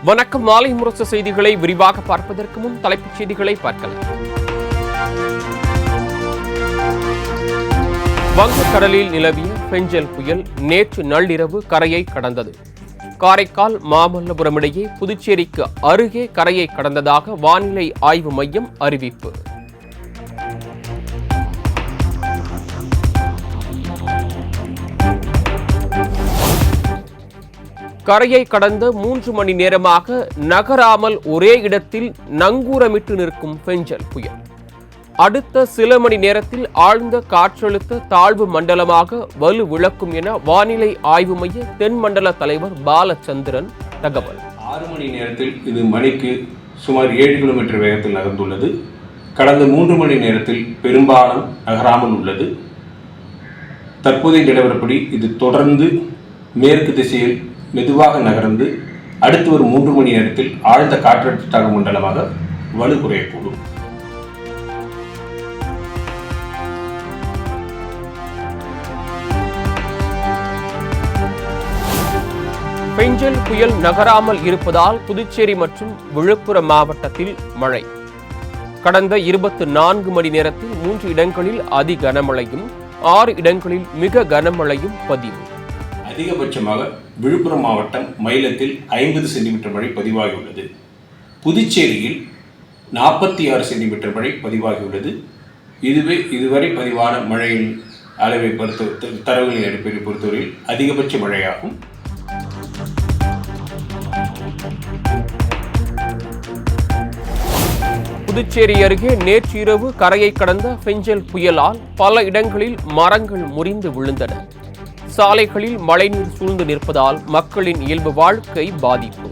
வணக்கம். மாலை முரசு செய்திகளை விரிவாக பார்ப்பதற்கு முன் தலைப்புச் செய்திகளை பார்க்கலாம். வங்கக்கடலில் நிலவிய பெஞ்சல் புயல் நேற்று நள்ளிரவு கரையை கடந்தது. காரைக்கால் மாமல்லபுரம் இடையே புதுச்சேரிக்கு அருகே கரையை கடந்ததாக வானிலை ஆய்வு மையம் அறிவிப்பு. கரையை கடந்த 3 மணி நேரமாக நகராமல் ஒரே இடத்தில் நங்கூரமிட்டு நிற்கும் பெஞ்சல் புயல் அடுத்த சில மணி நேரத்தில் ஆழ்ந்த காற்றழுத்த தாழ்வு மண்டலமாக வலுவிழக்கும் என வானிலை ஆய்வு மைய தென்மண்டல தலைவர் பாலச்சந்திரன் தகவல். 6 மணி நேரத்தில் இது மணிக்கு சுமார் 7 கிலோமீட்டர் வேகத்தில் நகர்ந்துள்ளது. கடந்த 3 மணி நேரத்தில் பெரும்பாலும் நகராமல் உள்ளது. தற்போதைய நிலவரப்படி இது தொடர்ந்து மேற்கு திசையில் மெதுவாக நகர்ந்து அடுத்து ஒரு 3 மணி நேரத்தில் ஆழ்ந்த காற்றழுத்த தாழ்வு மண்டலமாக வலு குறையக்கூடும். பெஞ்சல் புயல் நகராமல் இருப்பதால் புதுச்சேரி மற்றும் விழுப்புரம் மாவட்டத்தில் மழை. கடந்த 24 மணி நேரத்தில் 3 இடங்களில் அதி கனமழையும் 6 இடங்களில் மிக கனமழையும் பதிவு. அதிகபட்சமாக விழுப்புரம் மாவட்டம் மயிலத்தில் 50 சென்டிமீட்டர் மழை பதிவாகியுள்ளது. புதுச்சேரியில் 46 சென்டிமீட்டர் மழை பதிவாகியுள்ளது. இதுவரை பதிவான மழையின் அளவை தரவுகளின் அடிப்படையில் பொறுத்தவரையில் அதிகபட்ச மழையாகும். புதுச்சேரி அருகே நேற்று இரவு கரையை கடந்த பெஞ்சல் புயலால் பல இடங்களில் மரங்கள் முறிந்து விழுந்தன. சாலைகளில் மழைநீர் சூழ்ந்து நிற்பதால் மக்களின் இயல்பு வாழ்க்கை பாதிப்பு.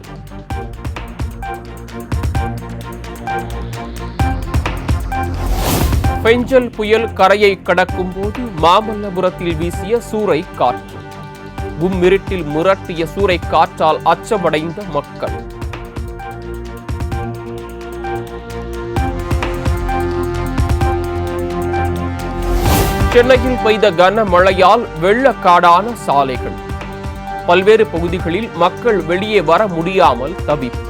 பெஞ்சல் புயல் கரையை கடக்கும் போது மாமல்லபுரத்தில் வீசிய சூறை காற்று. கும்மிருட்டில் மிரட்டிய சூறை காற்றால் அச்சமடைந்த மக்கள். சென்னையில் பெய்த கனமழையால் வெள்ளக்காடான சாலைகள். பல்வேறு பகுதிகளில் மக்கள் வெளியே வர முடியாமல் தவிப்பு.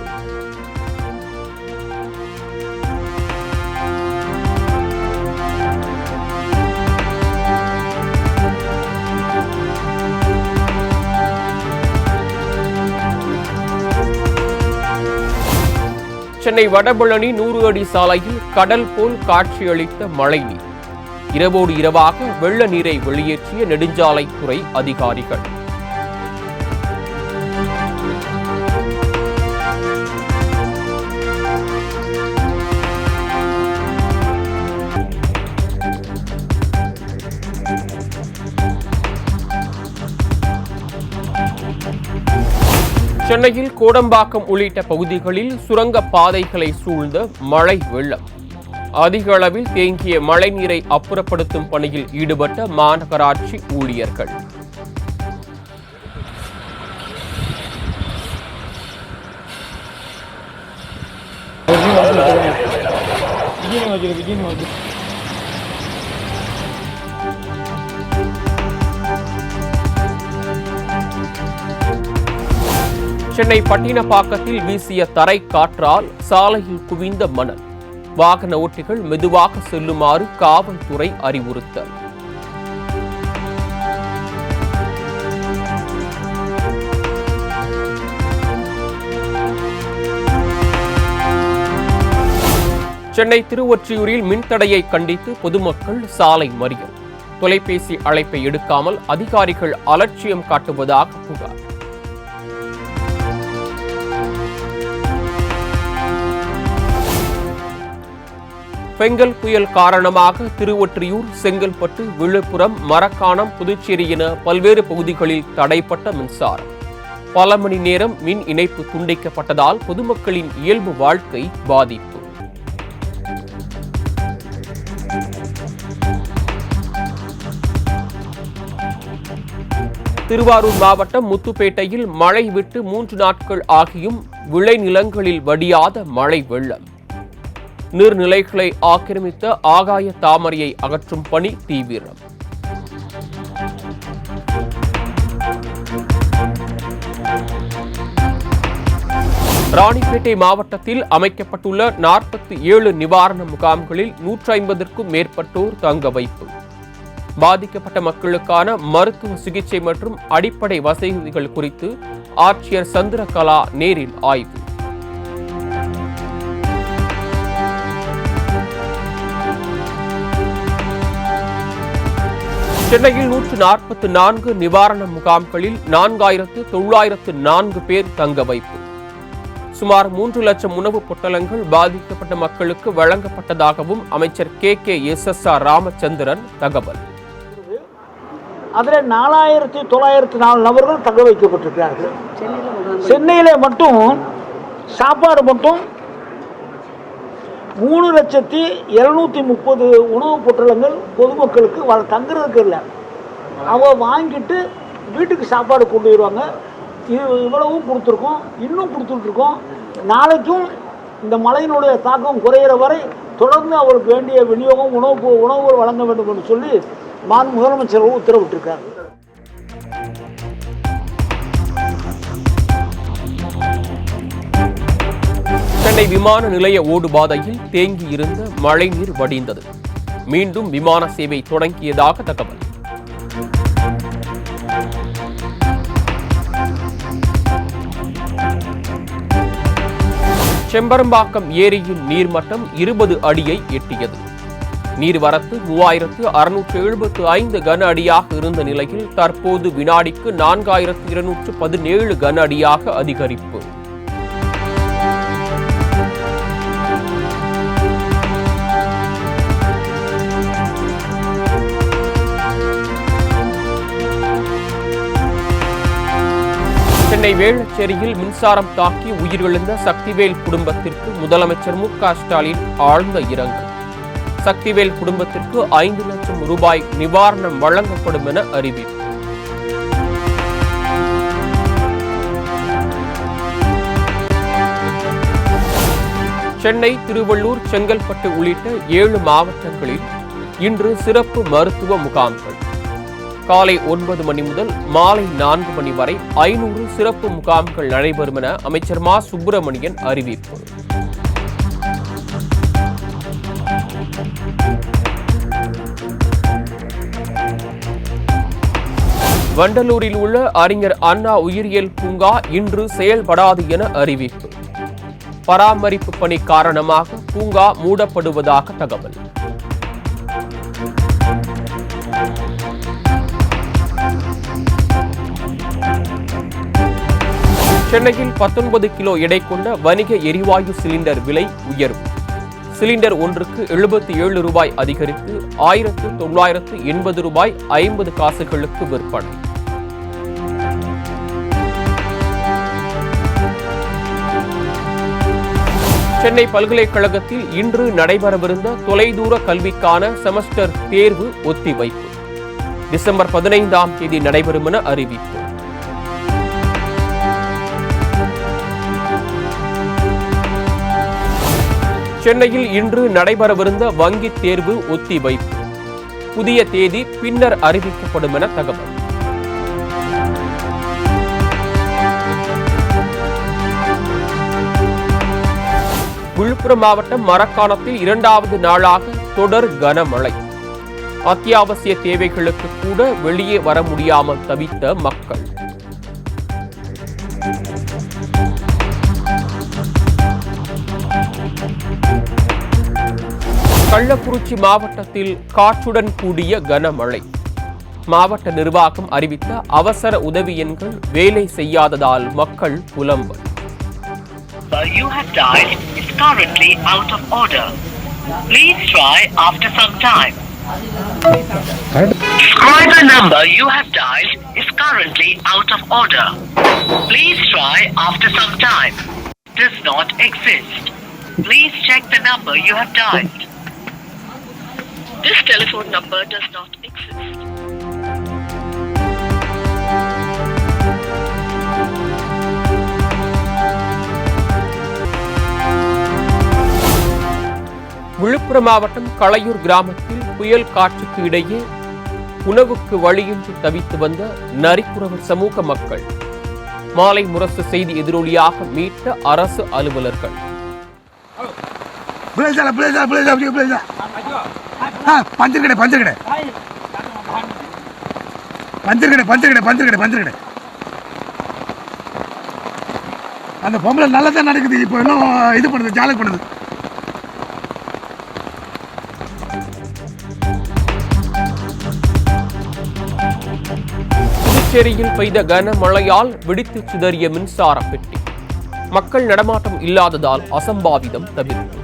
சென்னை வடபழனி 100 அடி சாலையில் கடல் போல் காட்சியளித்த மழைநீர். இரவோடு இரவாக வெள்ள நீரை வெளியேற்றிய நெடுஞ்சாலைத்துறை அதிகாரிகள். சென்னையில் கோடம்பாக்கம் உள்ளிட்ட பகுதிகளில் சுரங்க பாதைகளை சூழ்ந்த மழை வெள்ளம். அதிக அளவில் தேங்கிய மழைநீரை அப்புறப்படுத்தும் பணியில் ஈடுபட்ட மாநகராட்சி ஊழியர்கள். சென்னை பட்டினப்பாக்கத்தில் வீசிய தரை காற்றால் சாலையில் குவிந்த மணல். வாகன ஓட்டிகள் மெதுவாக செல்லுமாறு காவல்துறை அறிவுறுத்தல். சென்னை திருவொற்றியூரில் மின்தடையை கண்டித்து பொதுமக்கள் சாலை மறியல். தொலைபேசி அழைப்பை எடுக்காமல் அதிகாரிகள் அலட்சியம் காட்டுவதாக புகார். பெங்கல் புயல் காரணமாக திருவொற்றியூர், செங்கல்பட்டு, விழுப்புரம், மரக்காணம், புதுச்சேரி என பல்வேறு பகுதிகளில் தடைப்பட்ட மின்சாரம். பல மணி நேரம் மின் இணைப்பு துண்டிக்கப்பட்டதால் பொதுமக்களின் இயல்பு வாழ்க்கை பாதிப்பு. திருவாரூர் மாவட்டம் முத்துப்பேட்டையில் மழை விட்டு 3 நாட்கள் ஆகியும் விளைநிலங்களில் வடியாத மழை வெள்ளம். நீர்நிலைகளை ஆக்கிரமித்த ஆகாய தாமரையை அகற்றும் பணி தீவிரம். ராணிப்பேட்டை மாவட்டத்தில் அமைக்கப்பட்டுள்ள 47 நிவாரண முகாம்களில் 150க்கும் மேற்பட்டோர் தங்க வைப்பு. பாதிக்கப்பட்ட மக்களுக்கான மருத்துவ சிகிச்சை மற்றும் அடிப்படை வசதிகள் குறித்து ஆட்சியர் சந்திரகலா நேரில் ஆய்வு. சென்னையில் 144 நிவாரண முகாம்களில் 4904 பேர் தங்க வைப்பு. சுமார் 3 லட்சம் உணவுப் பொட்டலங்கள் பாதிக்கப்பட்ட மக்களுக்கு வழங்கப்பட்டதாகவும் அமைச்சர் KKSSR ராமச்சந்திரன் தகவல். அதில் 4904 நபர்கள் தங்க வைக்கப்பட்டிருக்கிறார்கள். சென்னையில் மட்டும் சாப்பாடு மட்டும் 3,730,000 உணவுப் பொட்டலங்கள் பொதுமக்களுக்கு தங்குறதுக்கு இல்லை, அவங்க வாங்கிட்டு வீட்டுக்கு சாப்பாடு கொண்டு வருவாங்க. இவ்வளவும் கொடுத்துருக்கோம், இன்னும் கொடுத்துட்ருக்கோம். நாளைக்கும் இந்த மழையினுடைய தாக்கம் குறையிற வரை தொடர்ந்து அவருக்கு வேண்டிய விநியோகம் உணவுகள் வழங்க வேண்டும் என்று சொல்லி முதலமைச்சர் உத்தரவிட்டிருக்கார். சென்னை விமான நிலைய ஓடுபாதையில் தேங்கி இருந்த மழைநீர் வடிந்தது. மீண்டும் விமான சேவை தொடங்கியதாக தகவல். செம்பரம்பாக்கம் ஏரியின் நீர்மட்டம் 20 அடியை எட்டியது. நீர்வரத்து 3675 கன அடியாக இருந்த நிலையில் தற்போது வினாடிக்கு 4217 கன அடியாக அதிகரிப்பு. சென்னை வேளச்சேரியில் மின்சாரம் தாக்கி உயிரிழந்த சக்திவேல் குடும்பத்திற்கு முதலமைச்சர் மு க ஸ்டாலின் ஆழ்ந்த இரங்கல். சக்திவேல் குடும்பத்திற்கு 5 லட்சம் ரூபாய் நிவாரணம் வழங்கப்படும் என அறிவிப்பு. சென்னை, திருவள்ளூர், செங்கல்பட்டு உள்ளிட்ட 7 மாவட்டங்களில் இன்று சிறப்பு மருத்துவ முகாம்கள். காலை 9 மணி முதல் மாலை 4 மணி வரை 500 சிறப்பு முகாம்கள் நடைபெறும் என அமைச்சர் மா சுப்பிரமணியன் அறிவிப்பு. வண்டலூரில் உள்ள அறிஞர் அண்ணா உயிரியல் பூங்கா இன்று செயல்படாது என அறிவிப்பு. பராமரிப்பு பணி காரணமாக பூங்கா மூடப்படுவதாக தகவல். சென்னையில் 19 கிலோ எடை கொண்ட வணிக எரிவாயு சிலிண்டர் விலை உயர்வு. சிலிண்டர் ஒன்றுக்கு 77 ரூபாய் அதிகரித்து 1980 ரூபாய் 50 காசுகளுக்கு விற்பனை. சென்னை பல்கலைக்கழகத்தில் இன்று நடைபெறவிருந்த தொலைதூர கல்விக்கான செமஸ்டர் தேர்வு ஒத்திவைப்பு. டிசம்பர் 15ஆம் தேதி நடைபெறும் என அறிவிப்பு. சென்னையில் இன்று நடைபெறவிருந்த வங்கி தேர்வு ஒத்திவைப்பு. புதிய தேதி பின்னர் அறிவிக்கப்படும் என தகவல். விழுப்புரம் மாவட்டம் மரக்காணத்தில் 2வது நாளாக தொடர் கனமழை. அத்தியாவசிய தேவைகளுக்கு கூட வெளியே வர முடியாமல் தவித்த மக்கள். கள்ளக்குறிச்சி மாவட்டத்தில் காற்றுடன் கூடிய கனமழை. மாவட்ட நிர்வாகம் அறிவித்த அவசர உதவி எண்கள் வேலை செய்யாததால் மக்கள் புலம்பல். You have dialed is currently out of order. Please try after some time. Subscriber number you have dialed is currently out of order. Please try after some time. Does not exist. Please check the number you have dialed. This telephone number does not exist. Villupuram மாவட்டம் களையூர் கிராமத்தில் புயல் காற்றுக்கு இடையே உணவுக்கு வழியின்றி தவித்து வந்த நரிக்குறவர் சமூக மக்கள். மாலை முரசு செய்தி எதிரொலியாக மீட்ட அரசு அலுவலர்கள். அந்த பொம்பளை நல்லதான் நடக்குது. இப்போ இன்னும் இது பண்ணுது, ஜாலக் பண்ணுது. புதுச்சேரியில் பெய்த கனமழையால் வெடித்து சிதறிய மின்சார பெட்டி. மக்கள் நடமாட்டம் இல்லாததால் அசம்பாவிதம் தவிர்ப்பு.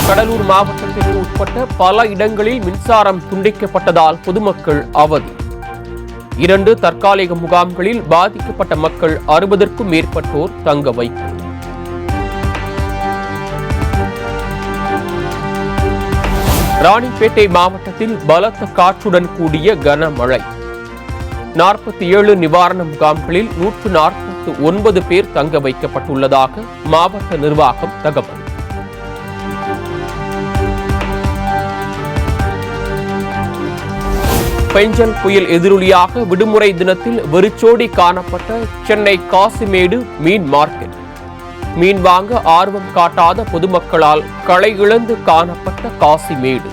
கடலூர் மாவட்டத்திற்கு உட்பட்ட பல இடங்களில் மின்சாரம் துண்டிக்கப்பட்டதால் பொதுமக்கள் அவதி. 2 தற்காலிக முகாம்களில் பாதிக்கப்பட்ட மக்கள் 60க்கும் மேற்பட்டோர் தங்க வைப்பு. ராணிப்பேட்டை மாவட்டத்தில் பலத்த காற்றுடன் கூடிய கனமழை. 47 நிவாரண முகாம்களில் 149 பேர் தங்க வைக்கப்பட்டுள்ளதாக மாவட்ட நிர்வாகம் தகவல். பெஞ்சல் புயல் எதிரொலியாக விடுமுறை தினத்தில் வெறிச்சோடி காணப்பட்ட சென்னை காசிமேடு மீன் மார்க்கெட். மீன் வாங்க ஆர்வம் காட்டாத பொதுமக்களால் களை இழந்து காணப்பட்ட காசிமேடு.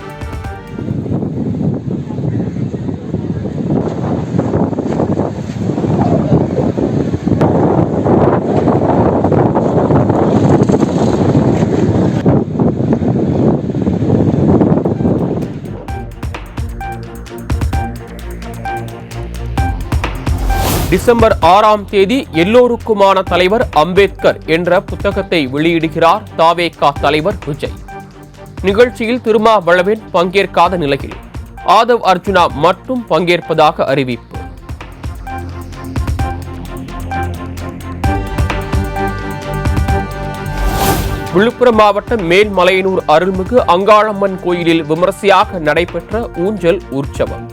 டிசம்பர் 6ஆம் தேதி எல்லோருக்குமான தலைவர் அம்பேத்கர் என்ற புத்தகத்தை வெளியிடுகிறார் தாவேகா தலைவர் விஜய். நிகழ்ச்சியில் திருமாவளவன் பங்கேற்காத நிலையில் ஆதவ் அர்ஜுனா மட்டும் பங்கேற்பதாக அறிவிப்பு. விழுப்புரம் மாவட்டம் மேல்மலையனூர் அருள்மிகு அங்காளம்மன் கோயிலில் விமரிசையாக நடைபெற்ற ஊஞ்சல் உற்சவம்.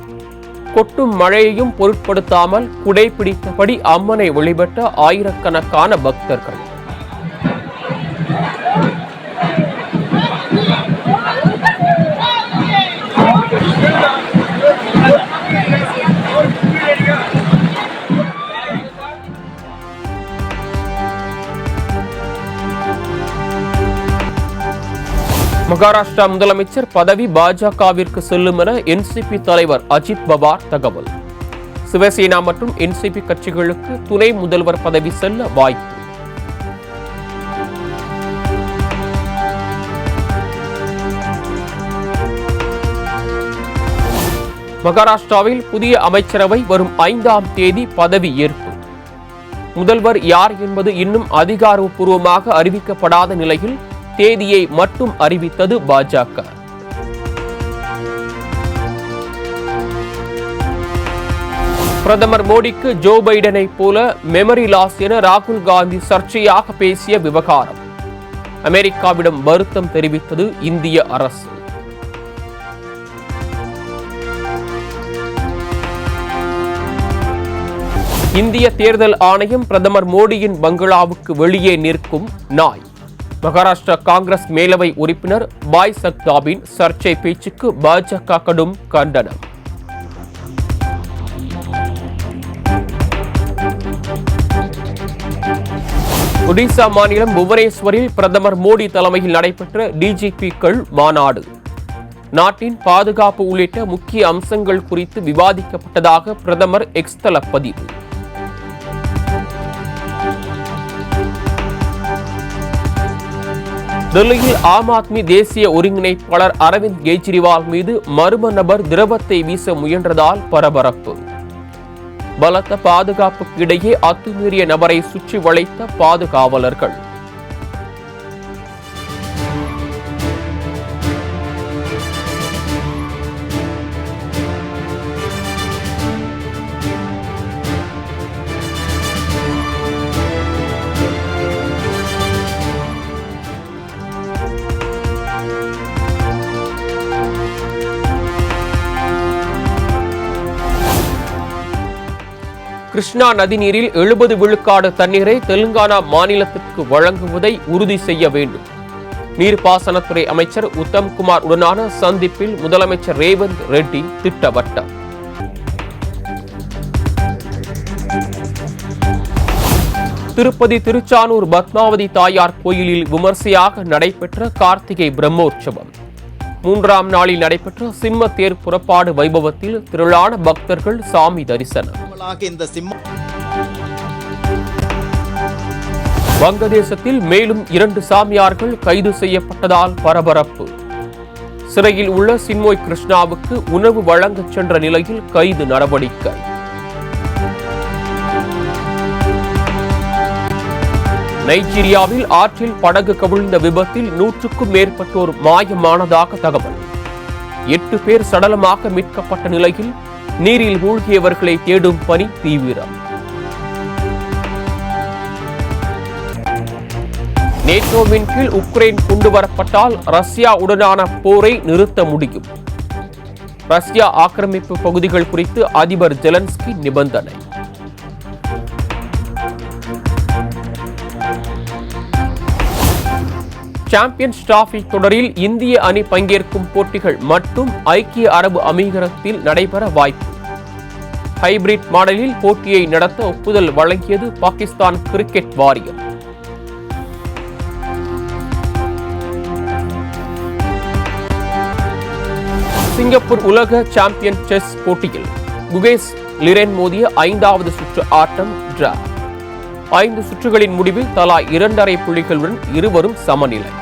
கொட்டும் மழையையும் பொருட்படுத்தாமல் குடை பிடித்தபடி அம்மனை வழிபட்ட ஆயிரக்கணக்கான பக்தர்கள். மகாராஷ்டிரா முதலமைச்சர் பதவி பாஜகவிற்கு செல்லும் என என்சிபி தலைவர் அஜித் பவார் தகவல். சிவசேனா மற்றும் என்சிபி கட்சிகளுக்கு துணை முதல்வர் பதவி செல்ல வாய்ப்பு. மகாராஷ்டிராவில் புதிய அமைச்சரவை வரும் 5ஆம் தேதி பதவி ஏற்பு. முதல்வர் யார் என்பது இன்னும் அதிகாரப்பூர்வமாக அறிவிக்கப்படாத நிலையில் தேதியை மட்டும் அறிவித்தது பாஜக. பிரதமர் மோடிக்கு ஜோ பைடனை போல மெமரி லாஸ் என ராகுல் காந்தி சர்ச்சையாக பேசிய விவகாரம். அமெரிக்காவிடம் வருத்தம் தெரிவித்தது இந்திய அரசு. இந்திய தேர்தல் ஆணையம் பிரதமர் மோடியின் பங்களாவுக்கு வெளியே நிற்கும் நாய். மகாராஷ்டிரா காங்கிரஸ் மேலவை உறுப்பினர் பாய் சக்தாபின் சர்ச்சை பேச்சுக்கு பாஜக கடும் கண்டனம். ஒடிசா மாநிலம் புவனேஸ்வரில் பிரதமர் மோடி தலைமையில் நடைபெற்ற டிஜிபிக்கள் மாநாடு. நாட்டின் பாதுகாப்பு உள்ளிட்ட முக்கிய அம்சங்கள் குறித்து விவாதிக்கப்பட்டதாக பிரதமர் எக்ஸ் தள பதிவு. டெல்லியில் ஆம் ஆத்மி தேசிய ஒருங்கிணைப்பாளர் அரவிந்த் கெஜ்ரிவால் மீது மர்ம நபர் திரவத்தை வீச முயன்றதால் பரபரப்பு. பலத்த பாதுகாப்புக்கு இடையே அத்துமீறிய நபரை சுற்றி வளைத்த பாதுகாவலர்கள். கிருஷ்ணா நதிநீரில் 70 விழுக்காடு தண்ணீரை தெலுங்கானா மாநிலத்திற்கு வழங்குவதை உறுதி செய்ய வேண்டும். நீர்ப்பாசனத்துறை அமைச்சர் உத்தம்குமார் உடனான சந்திப்பில் முதலமைச்சர் ரேவந்த் ரெட்டி திட்டவட்டம். திருப்பதி திருச்சானூர் பத்மாவதி தாயார் கோயிலில் விமர்சையாக நடைபெற்ற கார்த்திகை பிரம்மோற்சவம். 3ஆம் நாளில் நடைபெற்ற சிம்ம தேர் புறப்பாடு வைபவத்தில் திரளான பக்தர்கள் சாமி தரிசனம். வங்கதேசத்தில் மேலும் 2 சாமியார்கள் கைது செய்யப்பட்டதால் பரபரப்பு. சிறையில் உள்ள சின்மோய் கிருஷ்ணாவுக்கு உணவு வழங்கச் சென்ற நிலையில் கைது நடவடிக்கை. நைஜீரியாவில் ஆற்றில் படகு கவிழ்ந்த விபத்தில் 100க்கும் மேற்பட்டோர் மாயமானதாக தகவல். 8 பேர் சடலமாக மீட்கப்பட்ட நிலையில் நீரில் மூழ்கியவர்களை தேடும் பணி தீவிரம். நேட்டோவின் கீழ் உக்ரைன் கொண்டுவரப்பட்டால் ரஷ்யாவுடனான போரை நிறுத்த முடியும். ரஷ்யா ஆக்கிரமிப்பு பகுதிகள் குறித்து அதிபர் ஜெலன்ஸ்கி நிபந்தனை. சாம்பியன்ஸ் டிராபி தொடரில் இந்திய அணி பங்கேற்கும் போட்டிகள் மட்டும் ஐக்கிய அரபு அமீரகத்தில் நடைபெற வாய்ப்பு. ஹைபிரிட் மாடலில் போட்டியை நடத்த ஒப்புதல் வழங்கியது பாகிஸ்தான் கிரிக்கெட் வாரியம். சிங்கப்பூர் உலக சாம்பியன் செஸ் போட்டியில் குகேஷ் லிரென் மோதிய 5வது சுற்று ஆட்டம் டிரா. 5 சுற்றுகளின் முடிவில் தலா 2.5 புள்ளிகளுடன் இருவரும் சமநிலை.